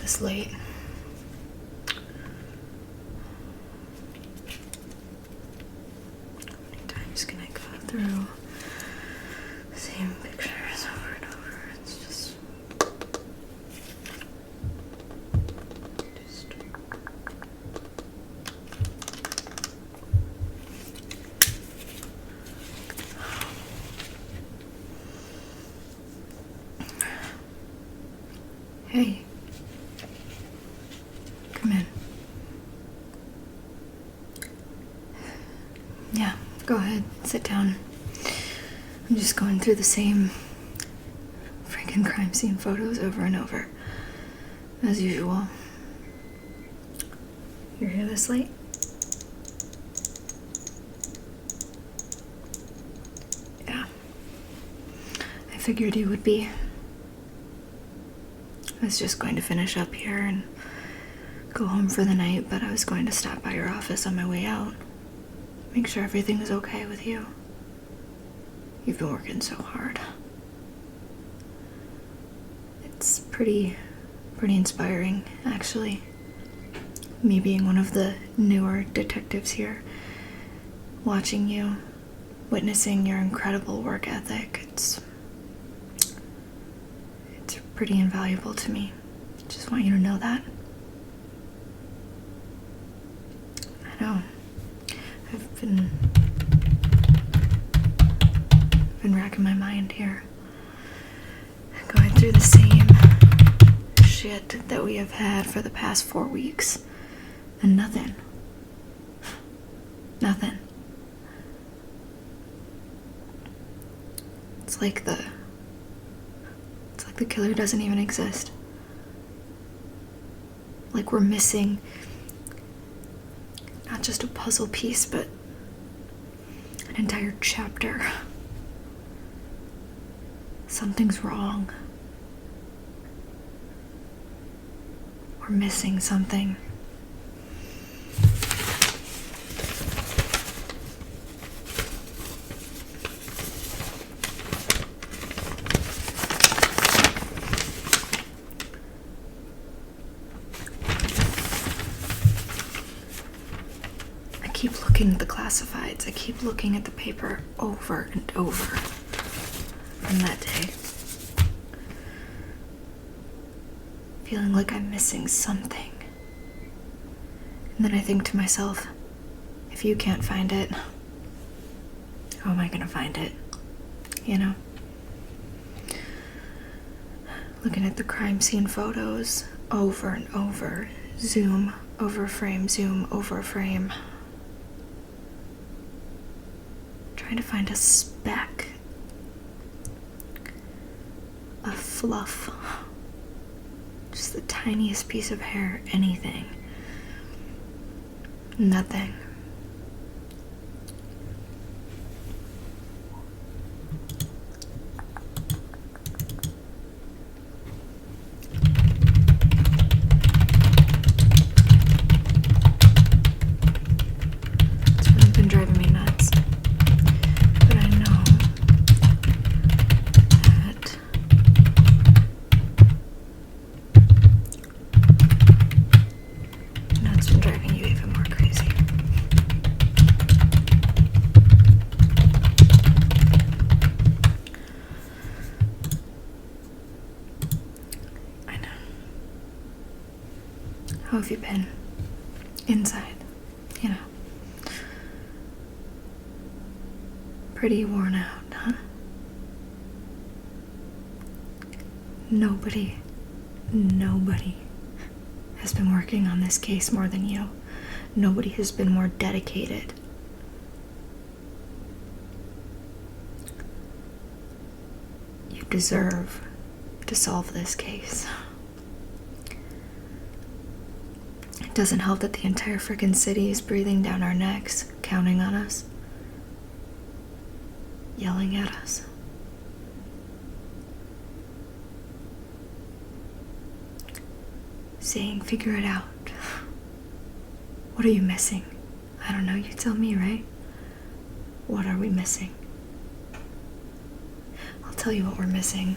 this late. How many times can I go through the same pictures over and over? It's just... Hey. Come in. Yeah, go ahead. Sit down. I'm just going through the same freaking crime scene photos over and over. As usual. You're here this late? Yeah. I figured you would be. I was just going to finish up here and go home for the night, but I was going to stop by your office on my way out. Make sure everything was okay with you. You've been working so hard. It's pretty inspiring, actually. Me being one of the newer detectives here, watching you, witnessing your incredible work ethic, it's pretty invaluable to me. Just want you to know that. I know. I've been racking my mind here. Going through the same shit that we have had for the past 4 weeks. And nothing. Nothing. It's like the killer doesn't even exist. Like we're missing not just a puzzle piece, but an entire chapter. Something's wrong. We're missing something. I keep looking at the classifieds. I keep looking at the paper over and over from that day. Feeling like I'm missing something. And then I think to myself, if you can't find it, how am I gonna find it? You know? Looking at the crime scene photos over and over. Zoom over frame, zoom over frame. Trying to find a speck of fluff. Just the tiniest piece of hair, anything. Nothing. It's really been driving me nuts. But I know that it's been driving you even more crazy. I know. How have you been? Inside, you know. Pretty worn out, huh? Nobody has been working on this case more than you. Nobody has been more dedicated. You deserve to solve this case. It doesn't help that the entire frickin' city is breathing down our necks, counting on us, yelling at us. Saying, figure it out. What are you missing? I don't know, you tell me, right? What are we missing? I'll tell you what we're missing.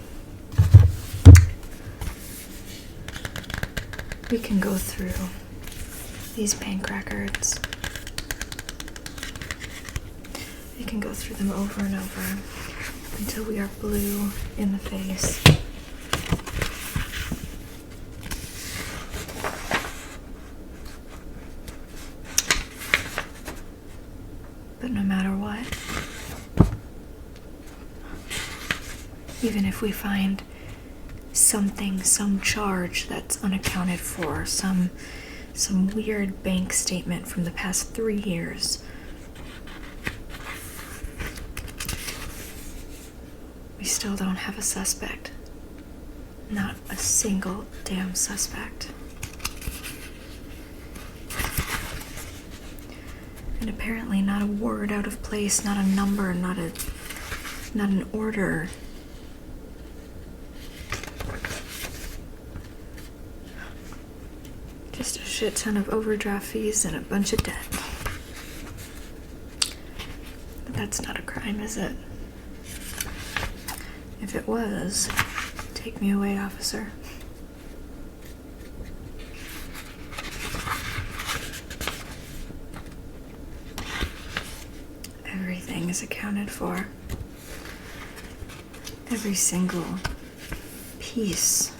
we can go through these bank records. We can go through them over and over until we are blue in the face. But no matter what, even if we find something, some charge that's unaccounted for, some weird bank statement from the past 3 years, we still don't have a suspect. Not a single damn suspect. And apparently not a word out of place, not a number, not an order. Just a shit ton of overdraft fees and a bunch of debt. But that's not a crime, is it? If it was, take me away, officer. Everything is accounted for. Every single piece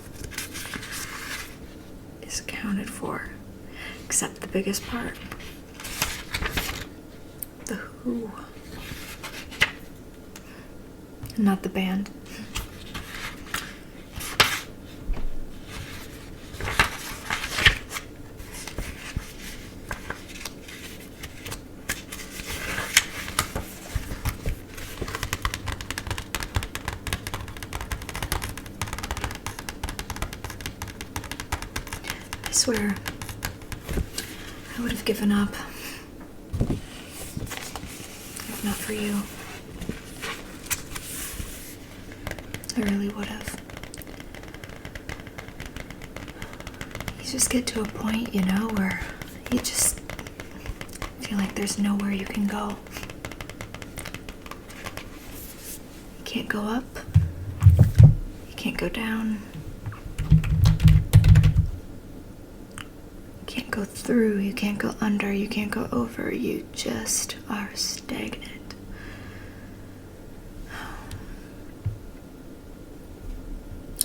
is accounted for, except the biggest part. The who. Not the band. I swear, I would have given up if not for you. I really would have. You just get to a point, you know, where you just feel like there's nowhere you can go. You can't go up. You can't go down. You can't go through. You can't go under. You can't go over. You just are stagnant.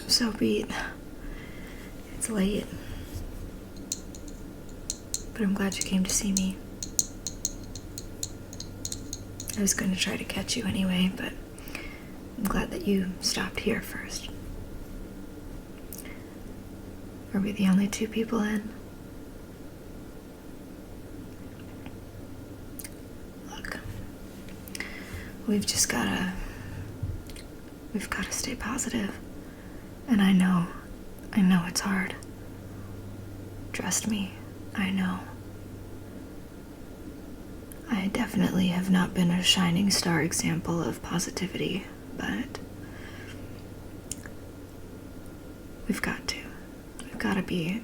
So beat. It's late. But I'm glad you came to see me. I was going to try to catch you anyway, but I'm glad that you stopped here first. Are we the only 2 people in? Look, we've gotta stay positive. And I know it's hard. Trust me, I know. I definitely have not been a shining star example of positivity, but we've got to be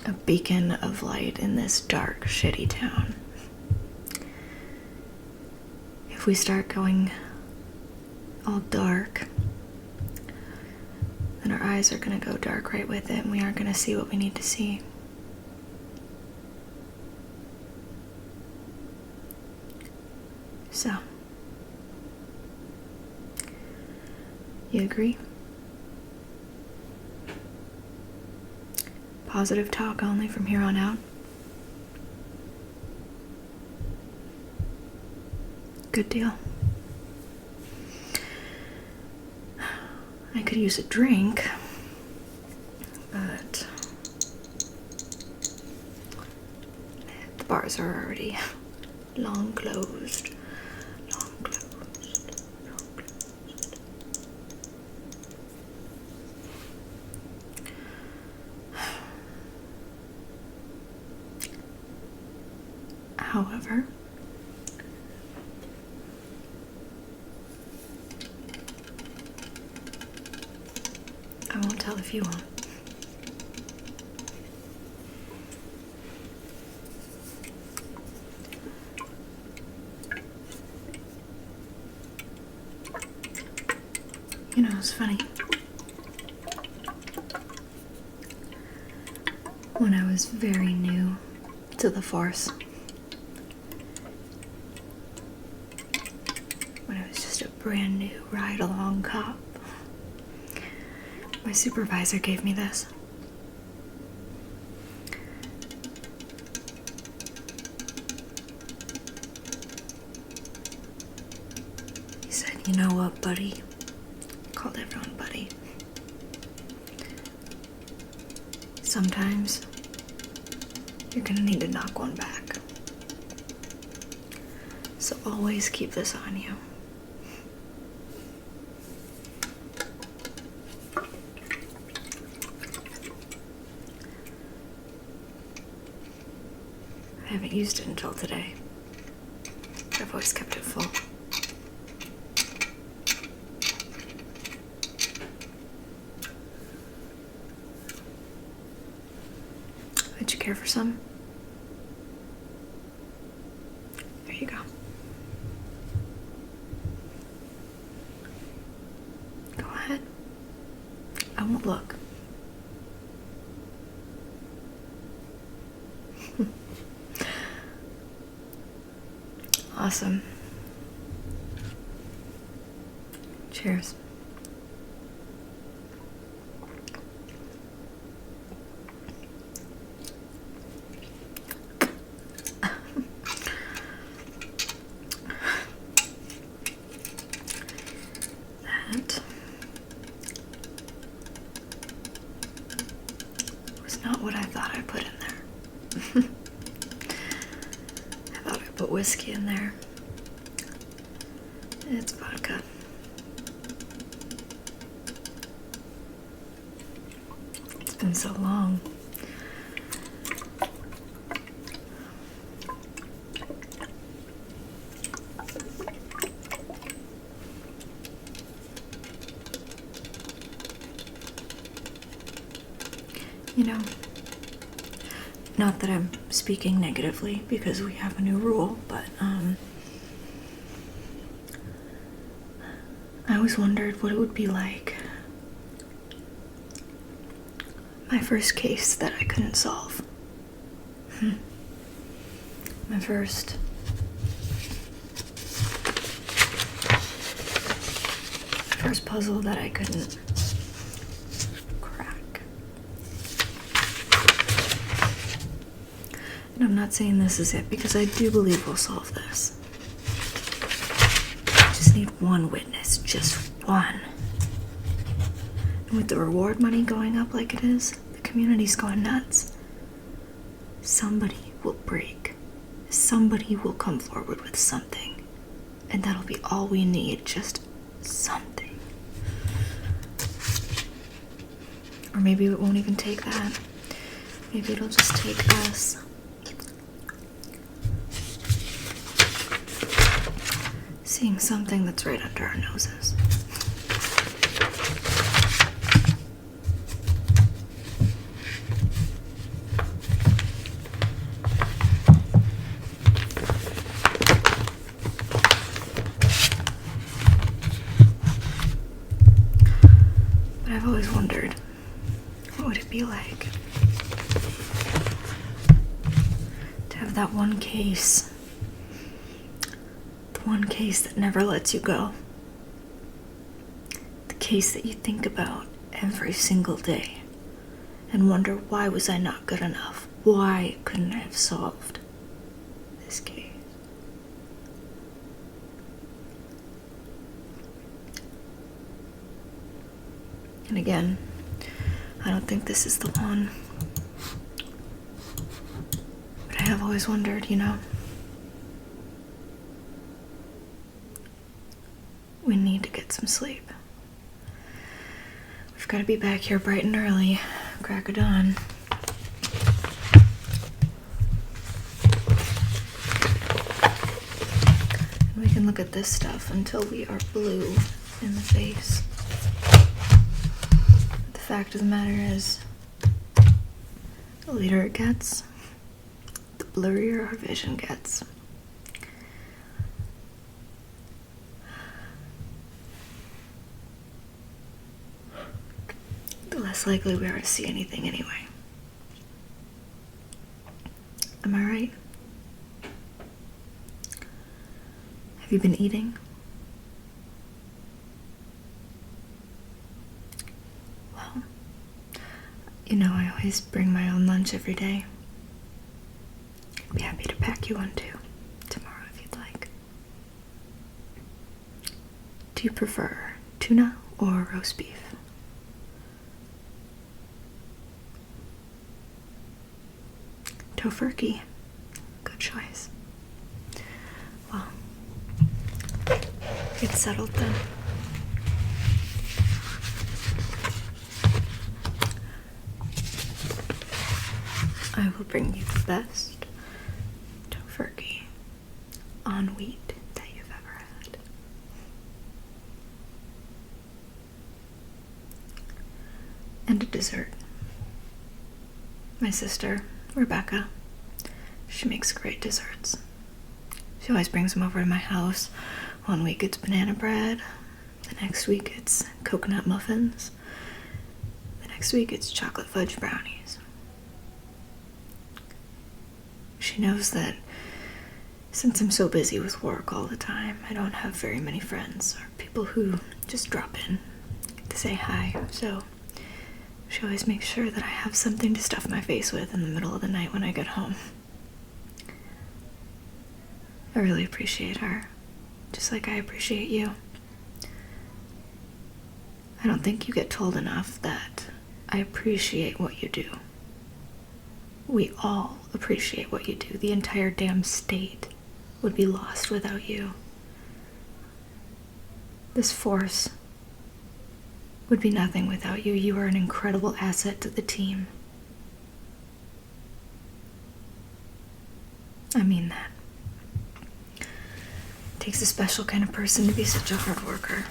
a beacon of light in this dark, shitty town. If we start going all dark, then our eyes are going to go dark right with it, and we aren't going to see what we need to see. So, you agree? Positive talk only from here on out. Good deal. I could use a drink, but the bars are already long closed. However, I won't tell if you won't. You know, it's funny. when I was very new to the force. When I was just a brand new ride-along cop. My supervisor gave me this. He said, "You know what, buddy?" Called everyone buddy. Sometimes you're gonna need to knock one back. So always keep this on you. I haven't used it until today. I've always kept it full. Would you care for some? There you go. Go ahead. I won't look. Awesome. Cheers. That was not what I thought I put in there. I thought I put whiskey in there. It's vodka. It's been so long. You know, not that I'm speaking negatively because we have a new rule, but I always wondered what it would be like. My first case that I couldn't solve. My first puzzle that I couldn't crack. And I'm not saying this is it because I do believe we'll solve this. I just need one witness, just one. And with the reward money going up like it is, the community's going nuts. Somebody will break. Somebody will come forward with something. And that'll be all we need, just something. Or maybe it won't even take that. Maybe it'll just take us. Seeing something that's right under our noses. But I've always wondered, what would it be like to have that one case? One case that never lets you go. The case that you think about every single day and wonder, why was I not good enough? Why couldn't I have solved this case? And again, I don't think this is the one. But I have always wondered, you know, we need to get some sleep. We've got to be back here bright and early, crack of dawn. And we can look at this stuff until we are blue in the face. The fact of the matter is, the later it gets, the blurrier our vision gets. The less likely we are to see anything anyway. Am I right? Have you been eating? Well, I always bring my own lunch every day. I'd be happy to pack you one too, tomorrow if you'd like. Do you prefer tuna or roast beef? Tofurkey. Good choice. Well, it's settled then. I will bring you the best tofurkey on wheat that you've ever had. And a dessert. My sister, Rebecca, she makes great desserts. She always brings them over to my house. One week it's banana bread. The next week it's coconut muffins. The next week it's chocolate fudge brownies. She knows that since I'm so busy with work all the time, I don't have very many friends or people who just drop in to say hi. So she always makes sure that I have something to stuff my face with in the middle of the night when I get home. I really appreciate her, just like I appreciate you. I don't think you get told enough that I appreciate what you do. We all appreciate what you do. The entire damn state would be lost without you. This force would be nothing without you. You are an incredible asset to the team. I mean that. It takes a special kind of person to be such a hard worker.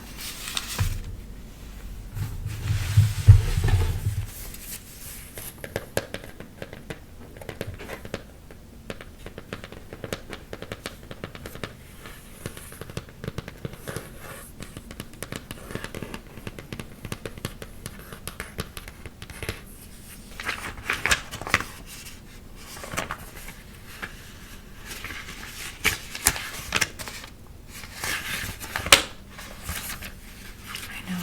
I know.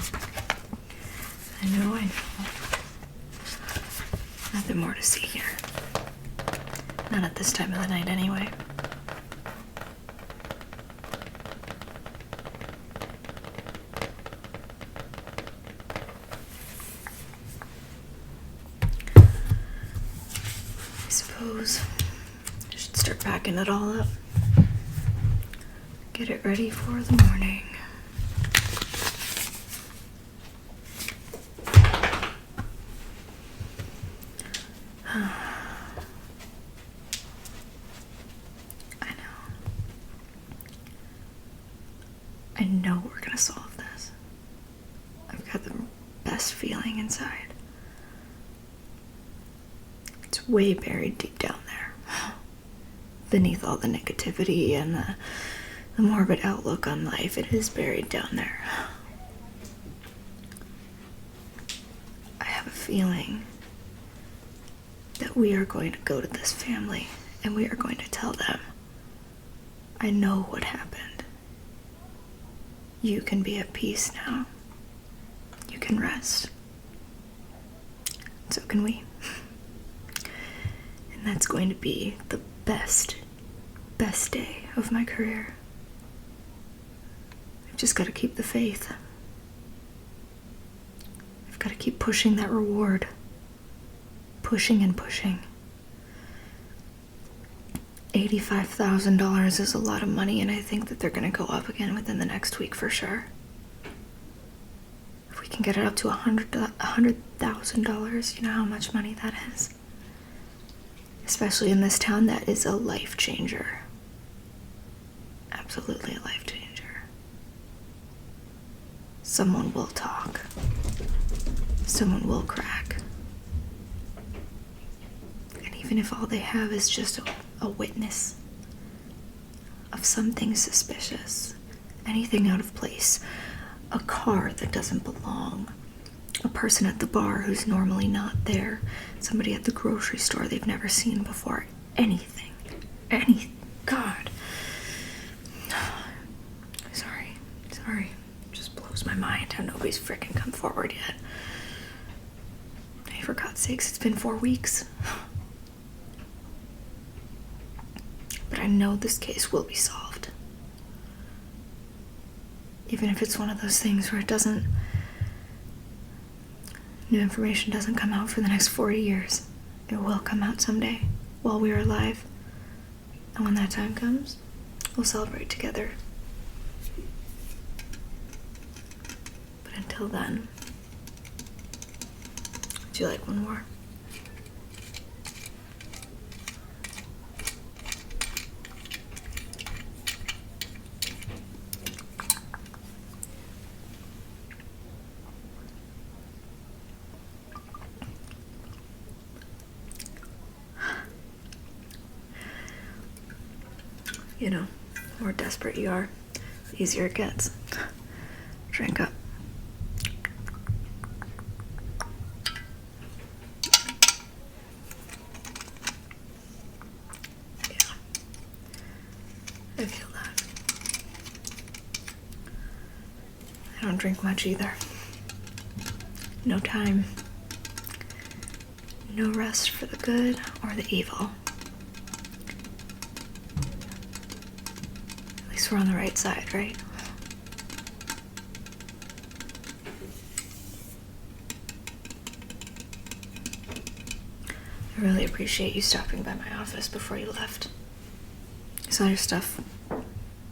Nothing more to see here. Not at this time of the night, anyway. I suppose I should start packing it all up. Get it ready for the morning. I know we're gonna solve this. I've got the best feeling inside. It's way buried deep down there. Beneath all the negativity and the morbid outlook on life, it is buried down there. I have a feeling that we are going to go to this family and we are going to tell them, I know what happened. You can be at peace now. You can rest. So can we. And that's going to be the best day of my career. I've just got to keep the faith. I've got to keep pushing that reward. Pushing and pushing. $85,000 is a lot of money, and I think that they're going to go up again within the next week for sure. If we can get it up to $100,000, you know how much money that is? Especially in this town, that is a life changer. Absolutely a life changer. Someone will talk. Someone will crack. And even if all they have is just a witness of something suspicious, anything out of place, a car that doesn't belong, a person at the bar who's normally not there, somebody at the grocery store they've never seen before, anything. any... God. Sorry. Just blows my mind how nobody's freaking come forward yet. Hey, for God's sakes, it's been 4 weeks. But I know this case will be solved. Even if it's one of those things where new information doesn't come out for the next 40 years. It will come out someday, while we are alive. And when that time comes, we'll celebrate together. But until then, would you like one more? You know, the more desperate you are, the easier it gets. Drink up. Yeah. I feel that. I don't drink much either. No time. No rest for the good or the evil. We're on the right side, right? I really appreciate you stopping by my office before you left. I saw your stuff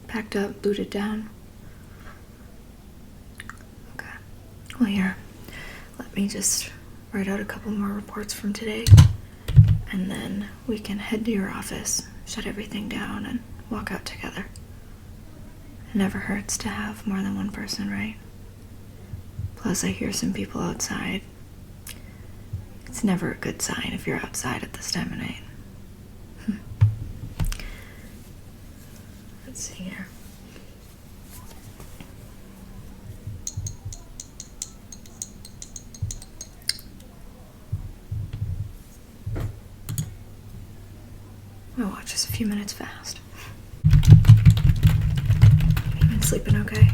packed up, booted down. Okay. Well, here, let me just write out a couple more reports from today, and then we can head to your office, shut everything down, and walk out together. It never hurts to have more than one person, right? Plus, I hear some people outside. It's never a good sign if you're outside at this time of night. Let's see here. My watch is a few minutes fast. Sleeping okay?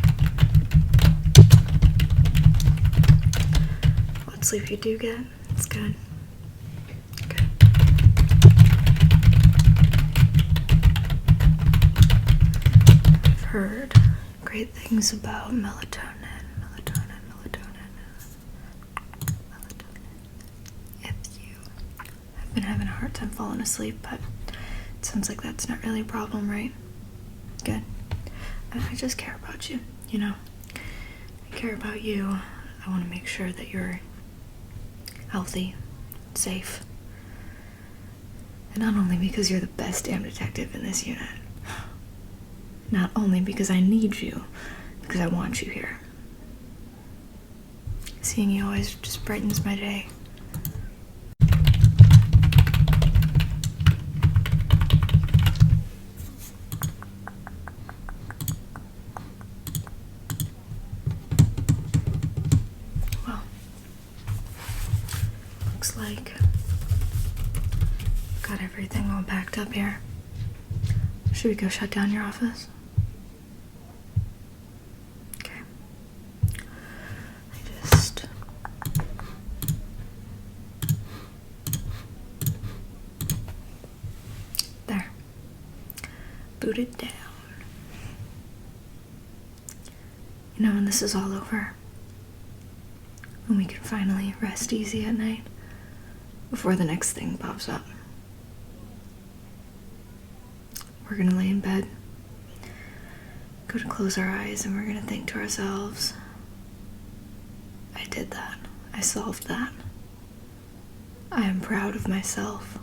What sleep you do get, it's good. Good. I've heard great things about melatonin. I've been having a hard time falling asleep, but it sounds like that's not really a problem, right? Good. I just care about you, you know. I care about you. I want to make sure that you're healthy, safe. And not only because you're the best damn detective in this unit. Not only because I need you, because I want you here. Seeing you always just brightens my day. Like got everything all packed up here. Should we go shut down your office? Okay. There. Booted down. You know, when this is all over, when we can finally rest easy at night, before the next thing pops up. We're gonna lay in bed, go to close our eyes, and we're gonna think to ourselves, I did that. I solved that. I am proud of myself.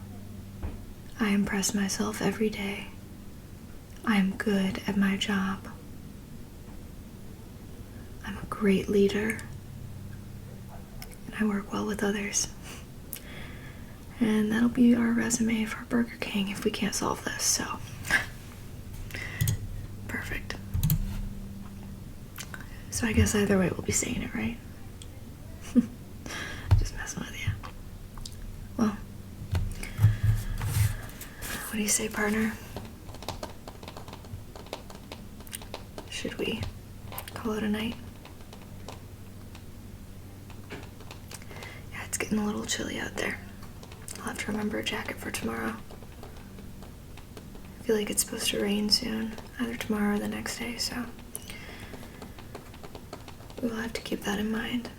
I impress myself every day. I am good at my job. I'm a great leader, and I work well with others. And that'll be our resume for Burger King if we can't solve this, so. Perfect. So I guess either way we'll be saying it, right? Just messing with you. Well, What do you say, partner? Should we call it a night? Yeah, it's getting a little chilly out there. I'll have to remember a jacket for tomorrow. I feel like it's supposed to rain soon, either tomorrow or the next day, so we'll have to keep that in mind.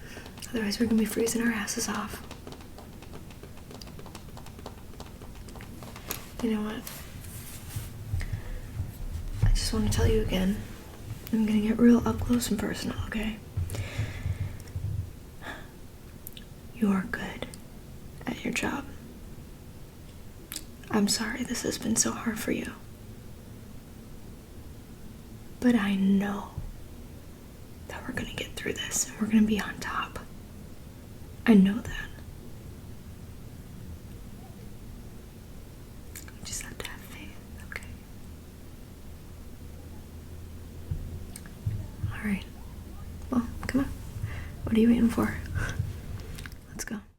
Otherwise, we're gonna be freezing our asses off. You know what? I just want to tell you again. I'm gonna get real up close and personal, okay? You are good at your job. I'm sorry this has been so hard for you. But I know that we're gonna get through this and we're gonna be on top. I know that. You just have to have faith, okay? Alright. Well, come on. What are you waiting for?